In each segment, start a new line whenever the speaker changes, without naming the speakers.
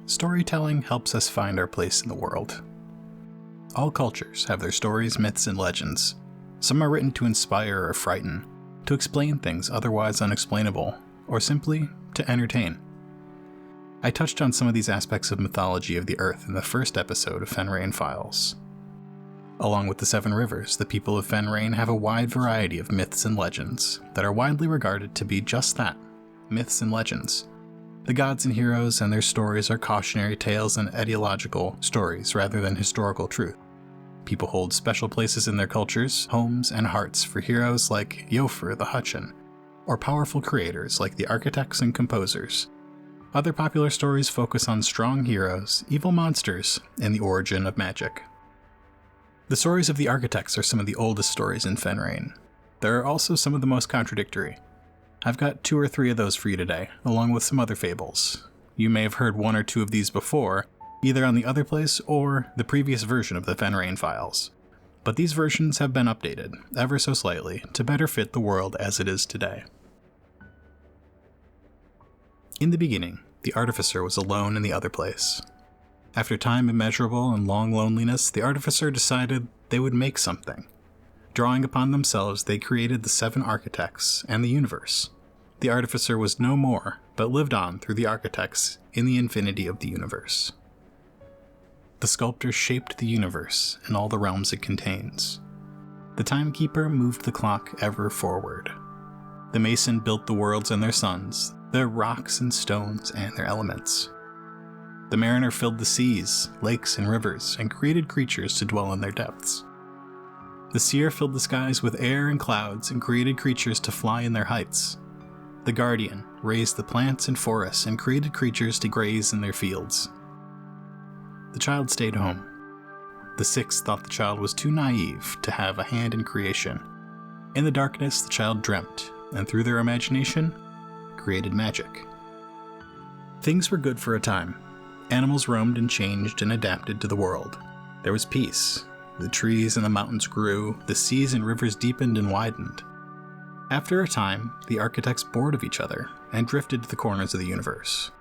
Storytelling helps us find our place in the world. All cultures have their stories, myths, and legends. Some are written to inspire or frighten, to explain things otherwise unexplainable, or simply to entertain. I touched on some of these aspects of mythology of the Earth in the first episode of Fenrayne Files. Along with the Seven Rivers, the people of Fenrayne have a wide variety of myths and legends that are widely regarded to be just that, myths and legends. The gods and heroes and their stories are cautionary tales and ideological stories rather than historical truth. People hold special places in their cultures, homes, and hearts for heroes like Yofer the Hutchin, or powerful creators like the architects and composers. Other popular stories focus on strong heroes, evil monsters, and the origin of magic. The stories of the architects are some of the oldest stories in Fenrayne. There are also some of the most contradictory. I've got 2 or 3 of those for you today, along with some other fables. You may have heard 1 or 2 of these before, either on the Otherplace or the previous version of the Fenrayne Files. But these versions have been updated, ever so slightly, to better fit the world as it is today. In the beginning, the Artificer was alone in the Otherplace. After time immeasurable and long loneliness, the Artificer decided they would make something. Drawing upon themselves, they created the 7 architects and the universe. The Artificer was no more, but lived on through the architects in the infinity of the universe. The sculptor shaped the universe and all the realms it contains. The timekeeper moved the clock ever forward. The mason built the worlds and their suns, their rocks and stones and their elements. The mariner filled the seas, lakes, and rivers, and created creatures to dwell in their depths. The seer filled the skies with air and clouds and created creatures to fly in their heights. The guardian raised the plants and forests and created creatures to graze in their fields. The child stayed home. The 6 thought the child was too naive to have a hand in creation. In the darkness, the child dreamt, and through their imagination, created magic. Things were good for a time. Animals roamed and changed and adapted to the world. There was peace. The trees and the mountains grew, the seas and rivers deepened and widened. After a time, the architects bored of each other and drifted to the corners of the universe.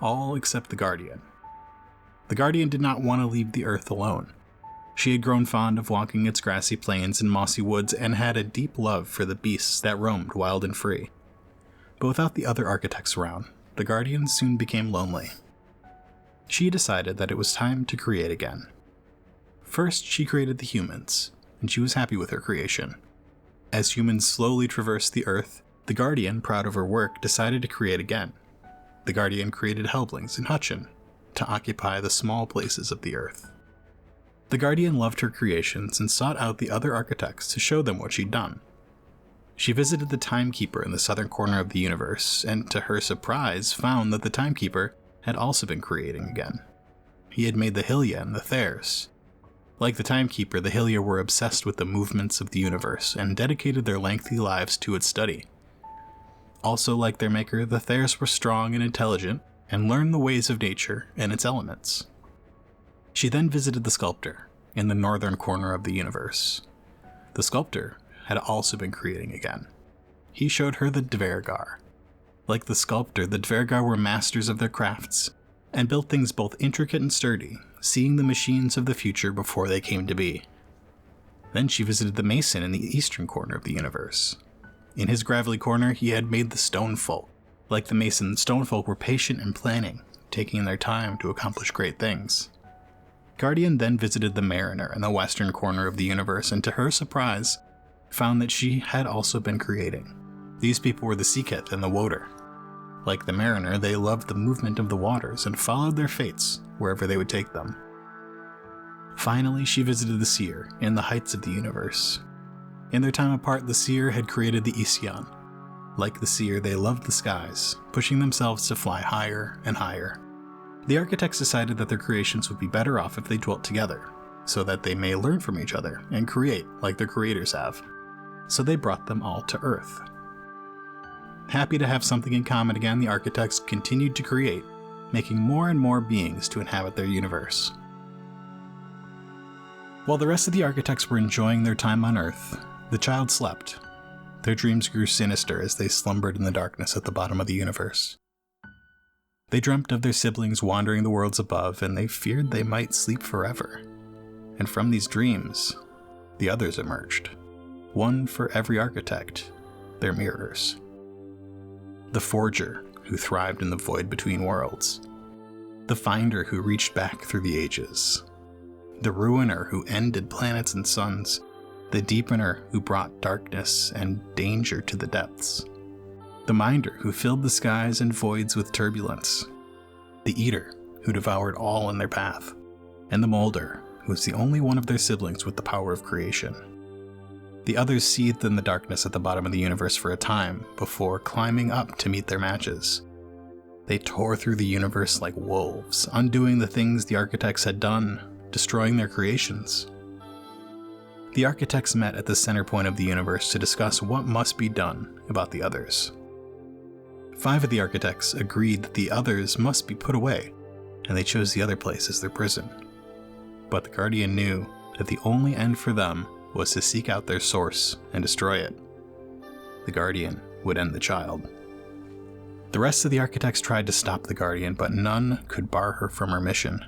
All except the Guardian. The Guardian did not want to leave the Earth alone. She had grown fond of walking its grassy plains and mossy woods and had a deep love for the beasts that roamed wild and free. But without the other architects around, the Guardian soon became lonely. She decided that it was time to create again. First, she created the humans, and she was happy with her creation. As humans slowly traversed the Earth, the Guardian, proud of her work, decided to create again. The Guardian created Helblings and Hutchin to occupy the small places of the Earth. The Guardian loved her creations and sought out the other architects to show them what she'd done. She visited the Timekeeper in the southern corner of the universe, and to her surprise found that the Timekeeper had also been creating again. He had made the Hylia and the Thayers. Like the Timekeeper, the Hylia were obsessed with the movements of the universe and dedicated their lengthy lives to its study. Also like their maker, the Thayers were strong and intelligent and learned the ways of nature and its elements. She then visited the Sculptor in the northern corner of the universe. The Sculptor had also been creating again. He showed her the Dvergar. Like the Sculptor, the Dvergar were masters of their crafts and built things both intricate and sturdy, seeing the machines of the future before they came to be. Then she visited the Mason in the eastern corner of the universe. In his gravelly corner, he had made the Stone Folk. Like the Mason, Stone Folk were patient and planning, taking their time to accomplish great things. Guardian then visited the Mariner in the western corner of the universe, and to her surprise, found that she had also been creating. These people were the Seeketh and the Woder. Like the Mariner, they loved the movement of the waters and followed their fates wherever they would take them. Finally, she visited the Seer in the heights of the universe. In their time apart, the Seer had created the Isyan. Like the Seer, they loved the skies, pushing themselves to fly higher and higher. The architects decided that their creations would be better off if they dwelt together, so that they may learn from each other and create like their creators have. So they brought them all to Earth. Happy to have something in common again, the architects continued to create, making more and more beings to inhabit their universe. While the rest of the architects were enjoying their time on Earth, the child slept. Their dreams grew sinister as they slumbered in the darkness at the bottom of the universe. They dreamt of their siblings wandering the worlds above, and they feared they might sleep forever. And from these dreams, the others emerged. One for every architect, their mirrors. The forger, who thrived in the void between worlds. The finder, who reached back through the ages. The ruiner, who ended planets and suns. The deepener, who brought darkness and danger to the depths. The minder, who filled the skies and voids with turbulence. The eater, who devoured all in their path. And the molder, who was the only one of their siblings with the power of creation. The others seethed in the darkness at the bottom of the universe for a time, before climbing up to meet their matches. They tore through the universe like wolves, undoing the things the architects had done, destroying their creations. The architects met at the center point of the universe to discuss what must be done about the others. 5 of the architects agreed that the others must be put away, and they chose the Otherplace as their prison. But the Guardian knew that the only end for them was to seek out their source and destroy it. The Guardian would end the child. The rest of the architects tried to stop the Guardian, but none could bar her from her mission.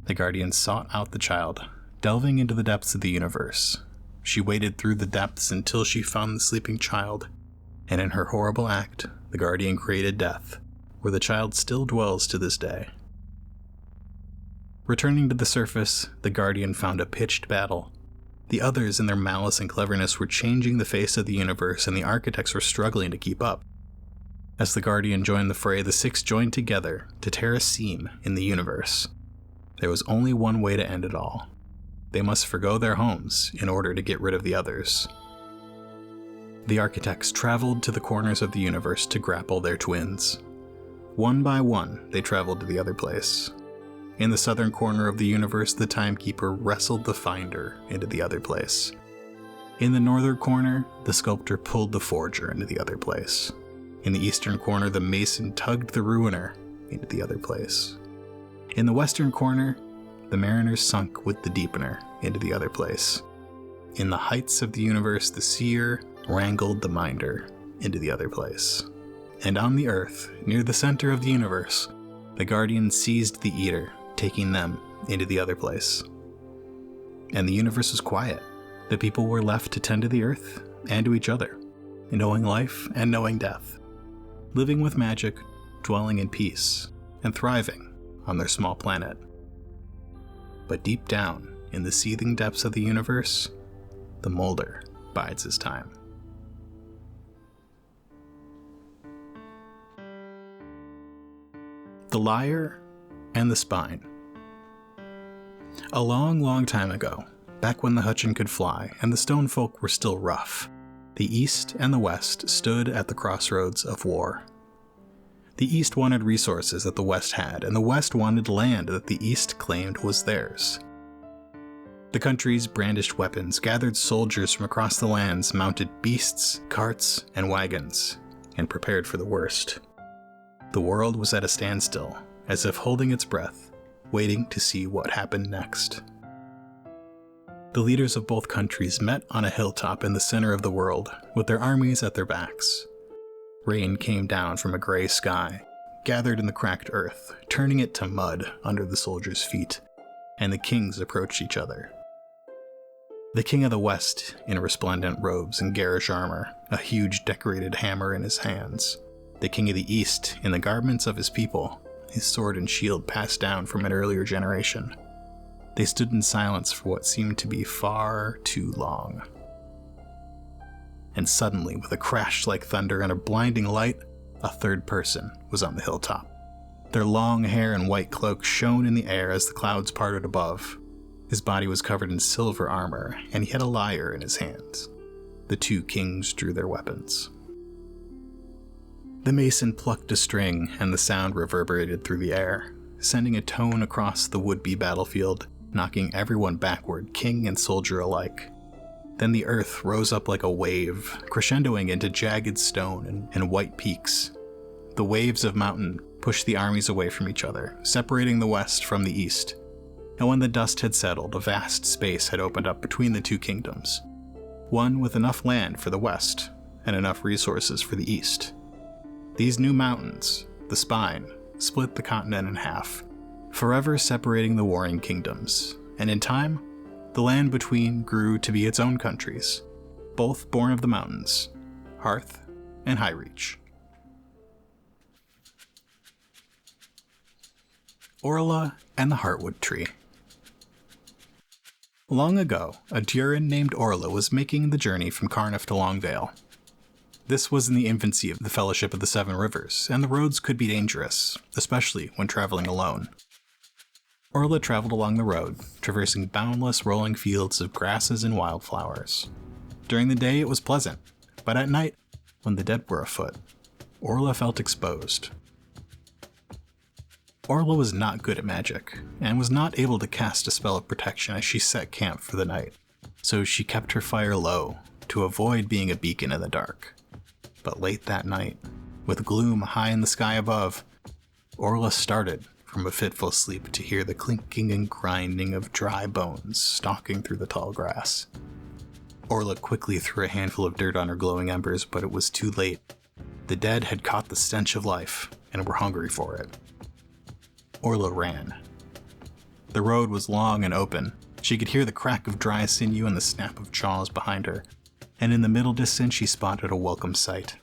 The Guardian sought out the child, delving into the depths of the universe. She waded through the depths until she found the sleeping child, and in her horrible act, the Guardian created death, where the child still dwells to this day. Returning to the surface, the Guardian found a pitched battle. The others, in their malice and cleverness, were changing the face of the universe, and the architects were struggling to keep up. As the Guardian joined the fray, the 6 joined together to tear a seam in the universe. There was only one way to end it all. They must forgo their homes in order to get rid of the others. The architects traveled to the corners of the universe to grapple their twins. One by one, they traveled to the Otherplace. In the southern corner of the universe, the Timekeeper wrestled the Finder into the Otherplace. In the northern corner, the Sculptor pulled the Forger into the Otherplace. In the eastern corner, the Mason tugged the Ruiner into the Otherplace. In the western corner, the Mariner sunk with the Deepener into the Otherplace. In the heights of the universe, the Seer wrangled the Minder into the Otherplace. And on the Earth, near the center of the universe, the Guardian seized the Eater, taking them into the Otherplace. And the universe was quiet. The people were left to tend to the Earth and to each other, knowing life and knowing death, living with magic, dwelling in peace, and thriving on their small planet. But deep down, in the seething depths of the universe, the Molder bides his time. The Liar and the Spine. A long, long time ago, back when the Hutchin could fly and the stone folk were still rough, the East and the West stood at the crossroads of war. The East wanted resources that the West had, and the West wanted land that the East claimed was theirs. The countries brandished weapons, gathered soldiers from across the lands, mounted beasts, carts, and wagons, and prepared for the worst. The world was at a standstill, as if holding its breath, waiting to see what happened next. The leaders of both countries met on a hilltop in the center of the world, with their armies at their backs. Rain came down from a gray sky, gathered in the cracked earth, turning it to mud under the soldiers' feet, and the kings approached each other. The king of the West, in resplendent robes and garish armor, a huge decorated hammer in his hands. The king of the East, in the garments of his people, his sword and shield passed down from an earlier generation. They stood in silence for what seemed to be far too long. And suddenly, with a crash like thunder and a blinding light, a third person was on the hilltop. Their long hair and white cloaks shone in the air as the clouds parted above. His body was covered in silver armor, and he had a lyre in his hands. The 2 kings drew their weapons. The mason plucked a string, and the sound reverberated through the air, sending a tone across the would-be battlefield, knocking everyone backward, king and soldier alike. Then the earth rose up like a wave, crescendoing into jagged stone and white peaks. The waves of mountain pushed the armies away from each other, separating the west from the east. And when the dust had settled, a vast space had opened up between the 2 kingdoms, one with enough land for the west and enough resources for the east. These new mountains, the Spine, split the continent in half, forever separating the warring kingdoms, and in time, the land between grew to be its own countries, both born of the mountains, Hearth and Highreach. Orla and the Heartwood Tree. Long ago, a Durin named Orla was making the journey from Carniff to Longvale. This was in the infancy of the Fellowship of the Seven Rivers, and the roads could be dangerous, especially when traveling alone. Orla traveled along the road, traversing boundless rolling fields of grasses and wildflowers. During the day it was pleasant, but at night, when the dead were afoot, Orla felt exposed. Orla was not good at magic, and was not able to cast a spell of protection as she set camp for the night, so she kept her fire low to avoid being a beacon in the dark. But late that night, with gloom high in the sky above, Orla started from a fitful sleep to hear the clinking and grinding of dry bones stalking through the tall grass. Orla quickly threw a handful of dirt on her glowing embers, but it was too late. The dead had caught the stench of life and were hungry for it. Orla ran. The road was long and open. She could hear the crack of dry sinew and the snap of jaws behind her, and in the middle distance she spotted a welcome sight: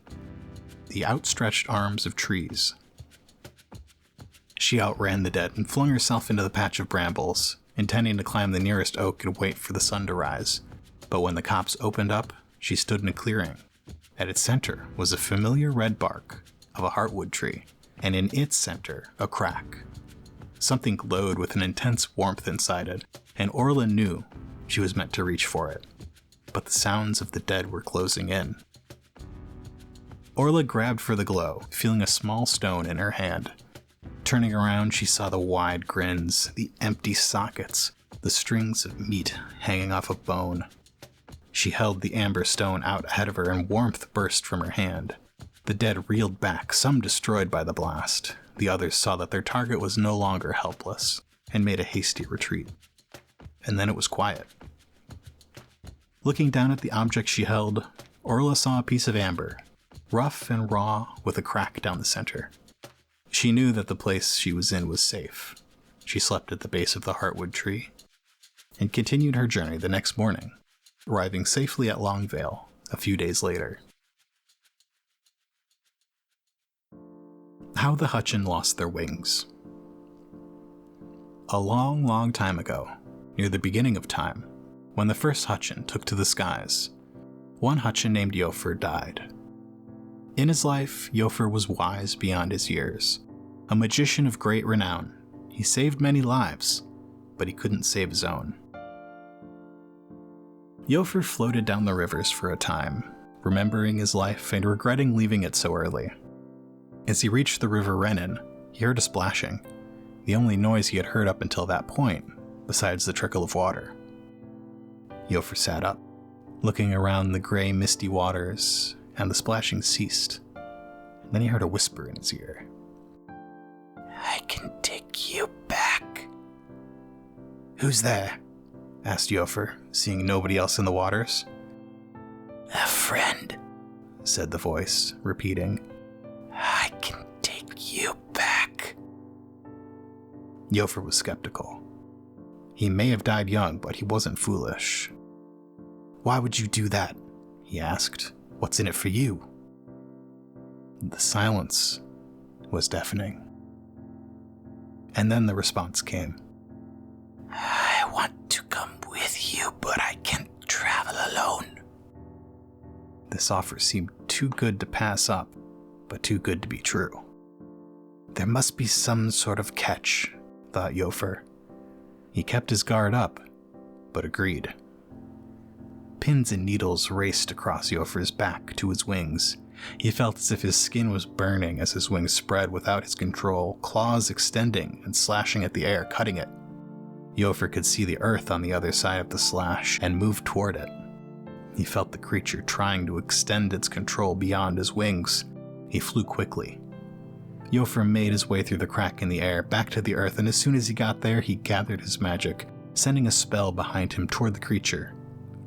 the outstretched arms of trees. She outran the dead and flung herself into the patch of brambles, intending to climb the nearest oak and wait for the sun to rise. But when the copse opened up, she stood in a clearing. At its center was a familiar red bark of a heartwood tree, and in its center, a crack. Something glowed with an intense warmth inside it, and Orla knew she was meant to reach for it. But the sounds of the dead were closing in. Orla grabbed for the glow, feeling a small stone in her hand. Turning around, she saw the wide grins, the empty sockets, the strings of meat hanging off a bone. She held the amber stone out ahead of her, and warmth burst from her hand. The dead reeled back, some destroyed by the blast. The others saw that their target was no longer helpless, and made a hasty retreat. And then it was quiet. Looking down at the object she held, Orla saw a piece of amber, rough and raw with a crack down the center. She knew that the place she was in was safe. She slept at the base of the heartwood tree, and continued her journey the next morning, arriving safely at Longvale a few days later. How the Hutchin Lost Their Wings. A long, long time ago, near the beginning of time, when the first Hutchin took to the skies, one Hutchin named Yofer died. In his life, Yofer was wise beyond his years, a magician of great renown. He saved many lives, but he couldn't save his own. Yofer floated down the rivers for a time, remembering his life and regretting leaving it so early. As he reached the river Renin, he heard a splashing, the only noise he had heard up until that point, besides the trickle of water. Yofer sat up, looking around the gray, misty waters, and the splashing ceased. Then he heard a whisper in his ear. "I can take you back." "Who's there?" asked Yofer, seeing nobody else in the waters. "A friend," said the voice, repeating, "I can take you back." Yofer was skeptical. He may have died young, but he wasn't foolish. "Why would you do that?" he asked. "What's in it for you?" The silence was deafening. And then the response came. "I want to come with you, but I can't travel alone." This offer seemed too good to pass up, but too good to be true. There must be some sort of catch, thought Yofer. He kept his guard up, but agreed. Pins and needles raced across Yofer's back to his wings. He felt as if his skin was burning as his wings spread without his control, claws extending and slashing at the air, cutting it. Yofer could see the earth on the other side of the slash and moved toward it. He felt the creature trying to extend its control beyond his wings. He flew quickly. Yofer made his way through the crack in the air, back to the earth, and as soon as he got there, he gathered his magic, sending a spell behind him toward the creature,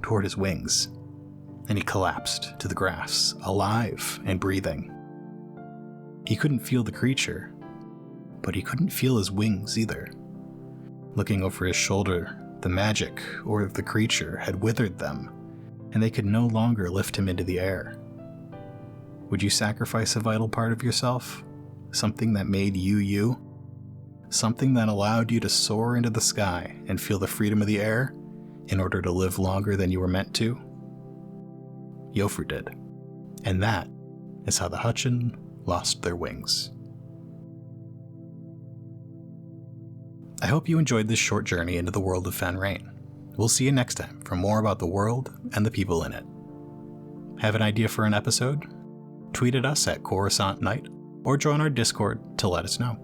toward his wings. And he collapsed to the grass, alive and breathing. He couldn't feel the creature, but he couldn't feel his wings either. Looking over his shoulder, the magic, or the creature, had withered them, and they could no longer lift him into the air. Would you sacrifice a vital part of yourself? Something that made you you? Something that allowed you to soar into the sky and feel the freedom of the air in order to live longer than you were meant to? Yofru did. And that is how the Hutchin lost their wings. I hope you enjoyed this short journey into the world of Fenrayne. We'll see you next time for more about the world and the people in it. Have an idea for an episode? Tweet at us at Coruscant Night, or join our Discord to let us know.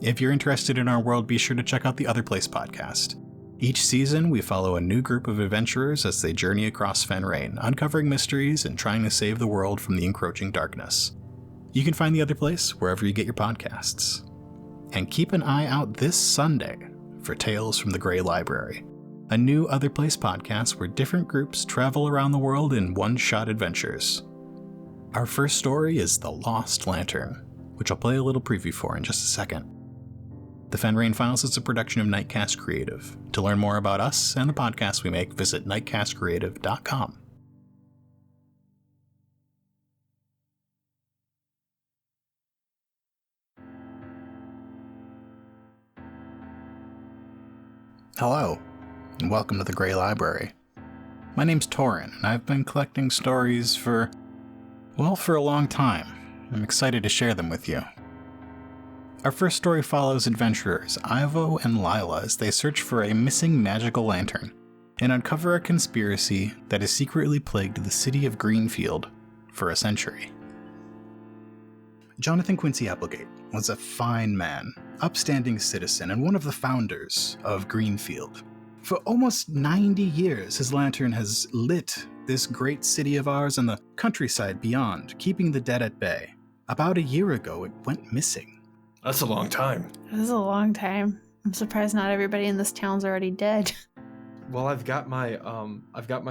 If you're interested in our world, be sure to check out the Otherplace podcast. Each season, we follow a new group of adventurers as they journey across Fenrayne, uncovering mysteries and trying to save the world from the encroaching darkness. You can find the Otherplace wherever you get your podcasts. And keep an eye out this Sunday for Tales from the Grey Library, a new Otherplace podcast where different groups travel around the world in one-shot adventures. Our first story is The Lost Lantern, which I'll play a little preview for in just a second. The Fenrayne Files is a production of Nightcast Creative. To learn more about us and the podcasts we make, visit nightcastcreative.com. Hello, and welcome to the Grey Library. My name's Torin, and I've been collecting stories for a long time. I'm excited to share them with you. Our first story follows adventurers Ivo and Lila as they search for a missing magical lantern and uncover a conspiracy that has secretly plagued the city of Greenfield for a century. Jonathan Quincy Applegate was a fine man, upstanding citizen, and one of the founders of Greenfield. For almost 90 years, his lantern has lit this great city of ours and the countryside beyond, keeping the dead at bay. About a year ago, it went missing.
That's a long time.
This is a long time. I'm surprised not everybody in this town's already dead.
Well, I've got my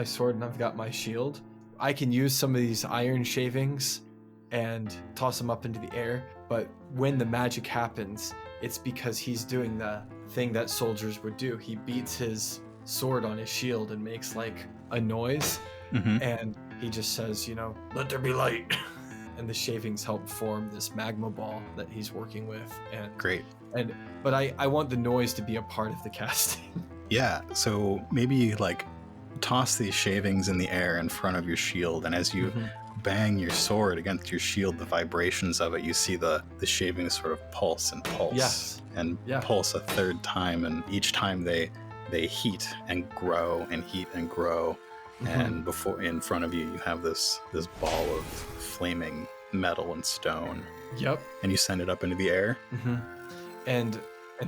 sword and I've got my shield. I can use some of these iron shavings and toss them up into the air, but when the magic happens, it's because he's doing the thing that soldiers would do. He beats his sword on his shield and makes like a noise, and he just says, let there be light. And the shavings help form this magma ball that he's working with. And
great.
But I want the noise to be a part of the casting.
Yeah, so maybe toss these shavings in the air in front of your shield, and as you bang your sword against your shield, the vibrations of it, you see the shavings sort of pulse and pulse.
Yes.
And pulse a third time, and each time they heat and grow and heat and grow. And before in front of you have this ball of flaming metal and stone.
Yep.
And you send it up into the air.
And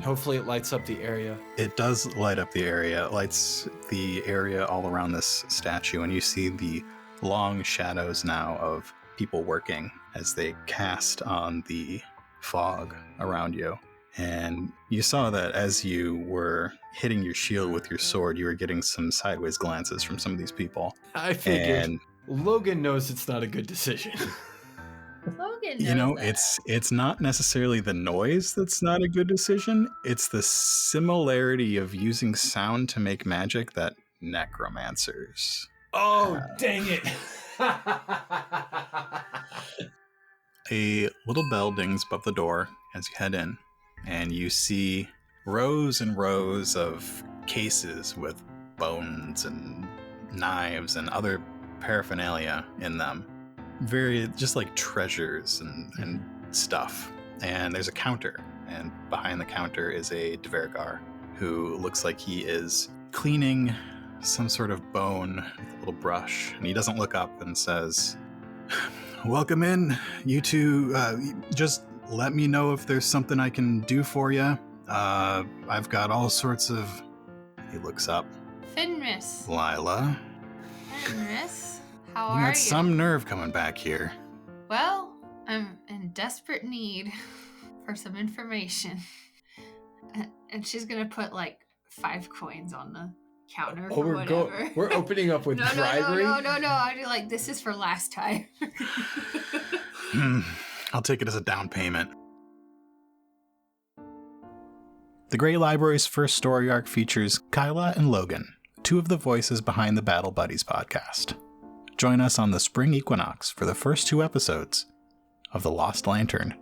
hopefully it lights up the area.
It does light up the area. It lights the area all around this statue, and you see the long shadows now of people working as they cast on the fog around you. And you saw that as you were hitting your shield with your sword, you were getting some sideways glances from some of these people.
I figured. And Logan knows it's not a good decision.
Logan knows
it's not necessarily the noise that's not a good decision. It's the similarity of using sound to make magic that necromancers.
Oh, dang it.
A little bell dings above the door as you head in, and you see rows and rows of cases with bones and knives and other paraphernalia in them. Very, just like treasures and stuff. And there's a counter, and behind the counter is a Dvergar who looks like he is cleaning some sort of bone with a little brush. And he doesn't look up and says, "Welcome in, you two. Just let me know if there's something I can do for you. I've got all sorts of..." He looks up.
Fenris.
Lila.
Fenris, how
You
are
got
you?
some nerve coming back here.
Well, I'm in desperate need for some information. And she's gonna put 5 coins on the counter for whatever.
We're opening up with bribery.
No. I do this is for last time.
I'll take it as a down payment. The Grey Library's first story arc features Kyla and Logan, two of the voices behind the Battle Buddies podcast. Join us on the spring equinox for the first 2 episodes of The Lost Lantern.